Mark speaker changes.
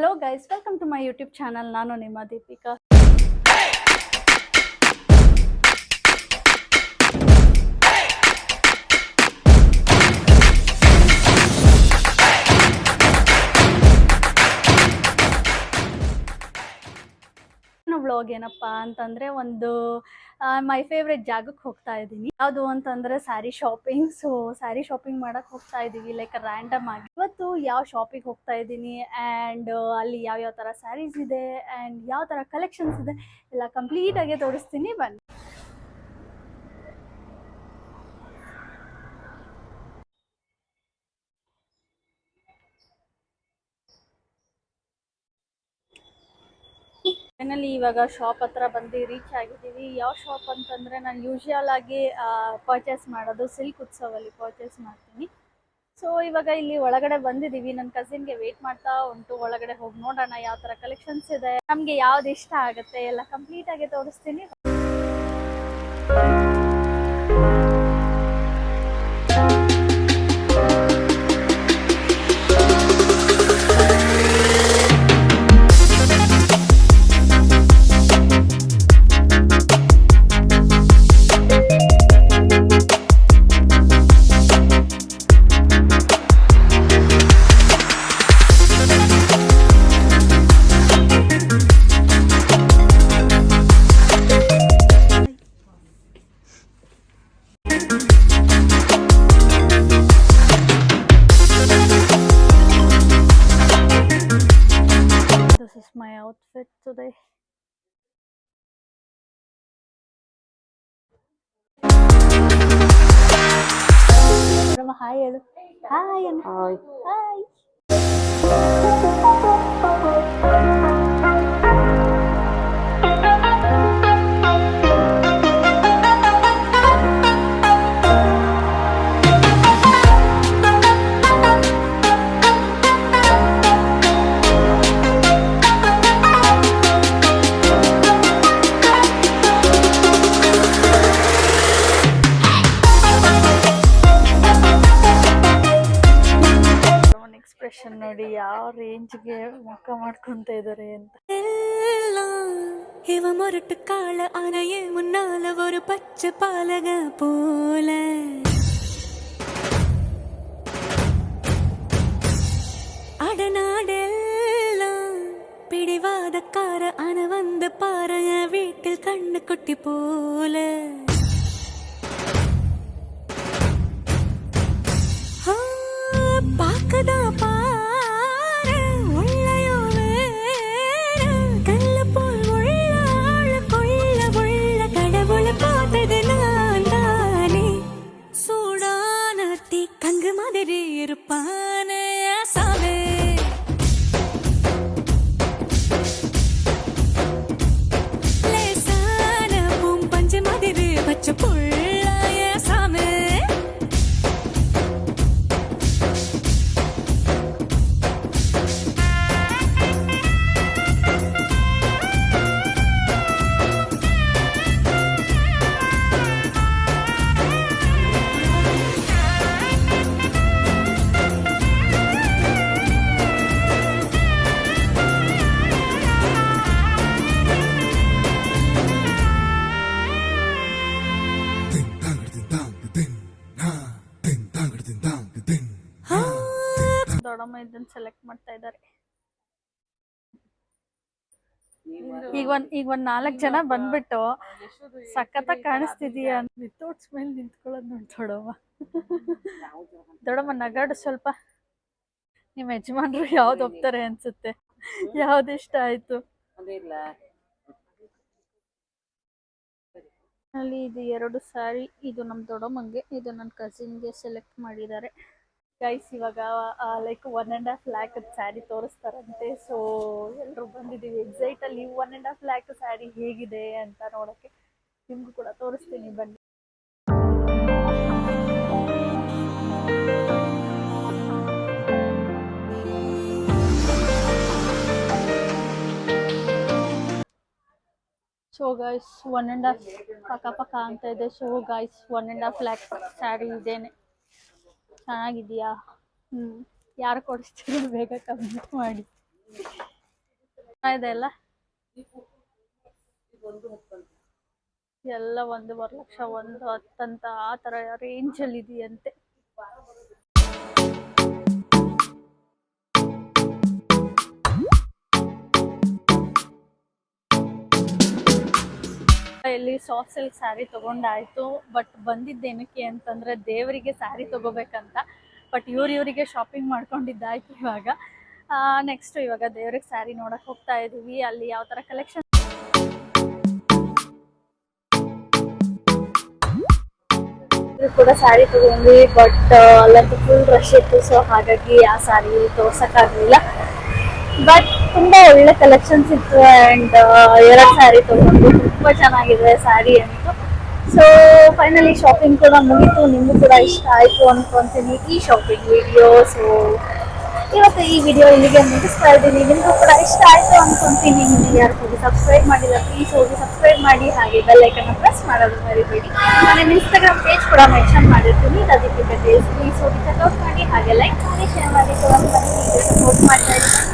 Speaker 1: Hello guys, welcome to my YouTube channel. ನಾನು ನಿಮ್ಮ Deepika. Vlog ಏನಪ್ಪಾ ಅಂತಂದ್ರೆ ಒಂದು ಮೈ ಫೇವ್ರೆಟ್ ಜಾಗಕ್ಕೆ ಹೋಗ್ತಾ ಇದ್ದೀನಿ. ಯಾವುದು ಅಂತಂದ್ರೆ sari shopping. So sari shopping ಮಾಡಕ್ ಹೋಗ್ತಾ ಇದೀವಿ, ಲೈಕ್ ರ್ಯಾಂಡಮ್ ಆಗಿ. ಇವತ್ತು ಯಾವ ಶಾಪಿಂಗ್ ಹೋಗ್ತಾ ಇದ್ದೀನಿ ಆ್ಯಂಡ್ ಅಲ್ಲಿ ಯಾವ ತರ ಸ್ಯಾರೀಸ್ ಇದೆ ಆ್ಯಂಡ್ ಯಾವ ತರ ಕಲೆಕ್ಷನ್ಸ್ ಇದೆ ಎಲ್ಲ ಕಂಪ್ಲೀಟ್ ಆಗಿ ತೋರಿಸ್ತೀನಿ, ಬನ್ನಿ. ಫೈನಲಿ ಇವಾಗ ಶಾಪ್ ಹತ್ರ ಬಂದು ರೀಚ್ ಆಗಿದ್ದೀವಿ. ಯಾವ ಶಾಪ್ ಅಂತಂದರೆ ನಾನು ಯೂಶುವಲ್ ಆಗಿ ಪರ್ಚೇಸ್ ಮಾಡೋದು ಸಿಲ್ಕ್ ಉತ್ಸವಲ್ಲಿ ಪರ್ಚೇಸ್ ಮಾಡ್ತೀನಿ. ಸೊ ಇವಾಗ ಇಲ್ಲಿ ಒಳಗಡೆ ಬಂದಿದ್ದೀವಿ. ನನ್ನ ಕಸಿನ್ಗೆ ವೇಟ್ ಮಾಡ್ತಾ ಉಂಟು. ಒಳಗಡೆ ಹೋಗಿ ನೋಡೋಣ ಯಾವ ಥರ ಕಲೆಕ್ಷನ್ಸ್ ಇದೆ, ನಮಗೆ ಯಾವ್ದು ಇಷ್ಟ ಆಗುತ್ತೆ ಎಲ್ಲ ಕಂಪ್ಲೀಟಾಗಿ ತೋರಿಸ್ತೀನಿ. My outfit today. Hi, hello. Hi, and hi. Hi. Expression ನೋಡಿ ಯಾವ ರೇಂಜ್ಗೆ ಮುಖ ಮಾಡ್ಕೊಂತ ಇದಾರೆ ಅಂತ. இவ முரட்டு கால ஆனையே முன்னால ஒரு பச்சை பாலக போல அடநாடெல்லாம் பிடிவாதக்கார ஆன வந்து பாருங்க வீட்டில் கண்ணு குட்டி போல பாக்கதா பாரு உள்ளயோ வேற கல்ல போல் உள்ளாள கொள்ள உள்ள கடவுள பார்த்தது நான் தானே. சூடான தீ கங்கு மாதிரி இருப்பானே சாவே, லேசான பூம் பஞ்சு மாதிரி பச்சை புள்ளாய சாமே. ದೊಡ್ಡಮ್ಮ ಇದನ್ನ ಸೆಲೆಕ್ಟ್ ಮಾಡ್ತಾ ಇದ್ದಾರೆ. ಈಗ ಒಂದ್ 4 ಜನ ಬಂದ್ಬಿಟ್ಟು ಸಖತ್ತಾಗಿ ಕಾಣಿಸ್ತಿದೀಯ ವಿತೌಟ್ ಸ್ಮೆಲ್ ನಿಂತ್ಕೊಳ್ಳೋದು ನೋಡಿ ದೊಡ್ಡಮ್ಮ ನಗಾಡು ಸ್ವಲ್ಪ. ನಿಮ್ ಯಜಮಾನ್ರು ಯಾವ್ದು ಒಪ್ತಾರೆ ಅನ್ಸುತ್ತೆ, ಯಾವ್ದು ಇಷ್ಟ ಆಯ್ತು? ಅಲ್ಲಿ ಇದು 2 ಸ್ಯಾರಿ, ಇದು ನಮ್ ದೊಡ್ಡಮ್ಮಂಗೆ, ಇದು ನನ್ನ ಕಸಿನ್ಗೆ ಸೆಲೆಕ್ಟ್ ಮಾಡಿದ್ದಾರೆ. ಗೈಸ್ ಇವಾಗ ಲೈಕ್ 1.5 lakh ಸ್ಯಾರಿ ತೋರಿಸ್ತಾರಂತೆ. ಸೊ ಎಲ್ಲರೂ ಬಂದಿದ್ದೀವಿ ಎಕ್ಸೈಟ್ ಅಲ್ಲಿ 1.5 lakh ಸ್ಯಾರಿ ಹೇಗಿದೆ ಅಂತ ನೋಡೋಕ್ಕೆ. ನಿಮ್ಗೂ ಕೂಡ ತೋರಿಸ್ತೀನಿ, ಬನ್ನಿ. ಸೊ ಗೈಸ್ 1.5 ಪಕ್ಕ ಅಂತ ಇದೆ. ಸೊ ಗೈಸ್ 1.5 lakh ಸ್ಯಾರಿ ಇದೇನೆ. ಚೆನ್ನಾಗಿದೆಯಾ? ಯಾರು ಕೊಡಿಸ್ತೀರಿ ಬೇಗ ಕಮೆಂಟ್ ಮಾಡಿ. ಇದೆಲ್ಲ ಎಲ್ಲ 1.5 ಲಕ್ಷ 1.10 ಅಂತ ಆ ತರ ರೇಂಜ್ ಅಲ್ಲಿ ಇದೆಯಂತೆ. ಇಲ್ಲಿ ಸಾಫ್ಟ್ ಸಿಲ್ಕ್ ಸ್ಯಾರಿ ತಗೊಂಡಾಯ್ತು. ಬಟ್ ಬಂದಿದ್ದೇನಕ್ಕೆ ಅಂತಂದ್ರೆ ದೇವರಿಗೆ ಸ್ಯಾರಿ ತಗೋಬೇಕಂತ. ಬಟ್ ಇವರಿಗೆ ಶಾಪಿಂಗ್ ಮಾಡ್ಕೊಂಡಿದ್ದಾಯ್ತು. ಇವಾಗ ನೆಕ್ಸ್ಟ್ ಇವಾಗ ದೇವ್ರಿಗೆ ಸ್ಯಾರಿ ನೋಡಕ್ ಹೋಗ್ತಾ ಇದೀವಿ. ಅಲ್ಲಿ ಯಾವ ತರ ಕಲೆಕ್ಷನ್ ಕೂಡ ಸ್ಯಾರಿ ತಗೊಂಡ್ವಿ. ಬಟ್ ಅಲ್ಲಂತೂ ಫುಲ್ ರಶ್ ಇತ್ತು. ಸೊ ಹಾಗಾಗಿ ಆ ಸ್ಯಾರಿ ತೋರ್ಸಕ್ಕಾಗಲಿಲ್ಲ. ಬಟ್ ತುಂಬಾ ಒಳ್ಳೆ ಕಲೆಕ್ಷನ್ಸ್ ಇತ್ತು. ಅಂಡ್ 2 ಸ್ಯಾರಿ ತಗೊಂಡು ತುಂಬಾ ಚೆನ್ನಾಗಿದೆ ಸ್ಯಾರಿ ಅಂತೂ. ಸೊ ಫೈನಲಿ ಶಾಪಿಂಗ್ ಕೂಡ ಮುಗೀತು. ನಿಮಗೂ ಕೂಡ ಇಷ್ಟ ಆಯ್ತು ಅನ್ಕೊಂತೀನಿ ಈ ಶಾಪಿಂಗ್ ವಿಡಿಯೋ. ಸೊ ಇವತ್ತು ಈ ವಿಡಿಯೋ ಇಲ್ಲಿಗೆ ಮುಗಿಸ್ತಾ ಇದ್ದೀನಿ. ನಿಮಗೂ ಕೂಡ ಇಷ್ಟ ಆಯ್ತು ಅನ್ಕೊಂತೀನಿ. ನಿಮಗೆ ಯಾರು ಹೋಗಿ ಸಬ್ಸ್ಕ್ರೈಬ್ ಮಾಡಿಲ್ಲ ಪ್ಲೀಸ್ ಹೋಗಿ ಸಬ್ಸ್ಕ್ರೈಬ್ ಮಾಡಿ. ಹಾಗೆ ಬೆಲ್ ಐಕನ್ನ ಪ್ರೆಸ್ ಮಾಡೋದು ಮರಿಬೇಡಿ. ನಾನು ಇನ್ಸ್ಟಾಗ್ರಾಮ್ ಪೇಜ್ ಕೂಡ ಮೆನ್ಷನ್ ಮಾಡಿರ್ತೀನಿ. ಅದಕ್ಕೆ ಪ್ಲೀಸ್ ಹೋಗಿ ಚೆಕ್ಔಟ್ ಮಾಡಿ. ಹಾಗೆ ಲೈಕ್ ಮಾಡಿ, ಶೇರ್ ಮಾಡಿ, ಸಪೋರ್ಟ್ ಮಾಡ್ತಾ ಇದ್ದೀನಿ.